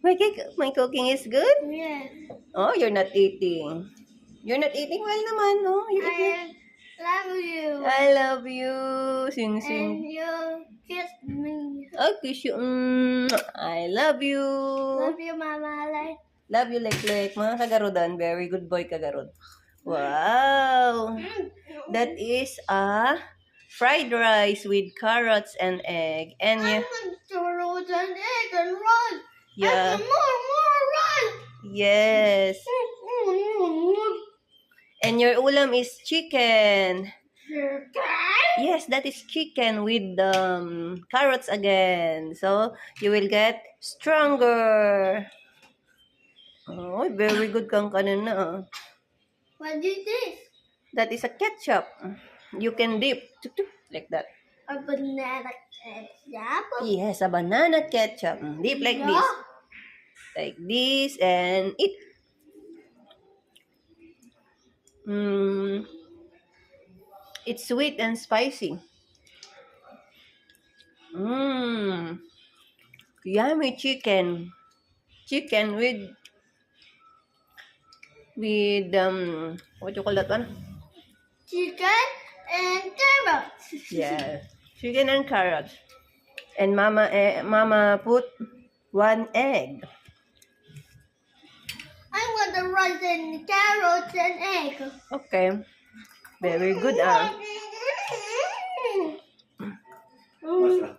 My cooking is good? Yes. Oh, you're not eating. You're not eating well naman, no? You eat. I love you. I love you. Sing, And sing. you kiss me. Oh, kiss you. I love you. Love you, Mama. Like. Love you, Lek. Mga kagarodan. Very good boy, kagarod. Wow. That is a fried rice with carrots and egg. And I yeah, want carrots and egg and rice. yeah. And more rice. Yes. And your ulam is chicken. Yes, that is chicken with carrots again. So, you will get stronger. Oh, very good kang kanina. What is this? That is a ketchup. You can dip. Like that. A banana ketchup? Yes, a banana ketchup. Dip like this. Like this and eat. It's sweet and spicy. Yummy chicken. Chicken with what you call that one? Chicken and carrots. Yeah, chicken and carrots. And mama put one egg. I want the rice and carrots and egg. Okay, very good. What's that?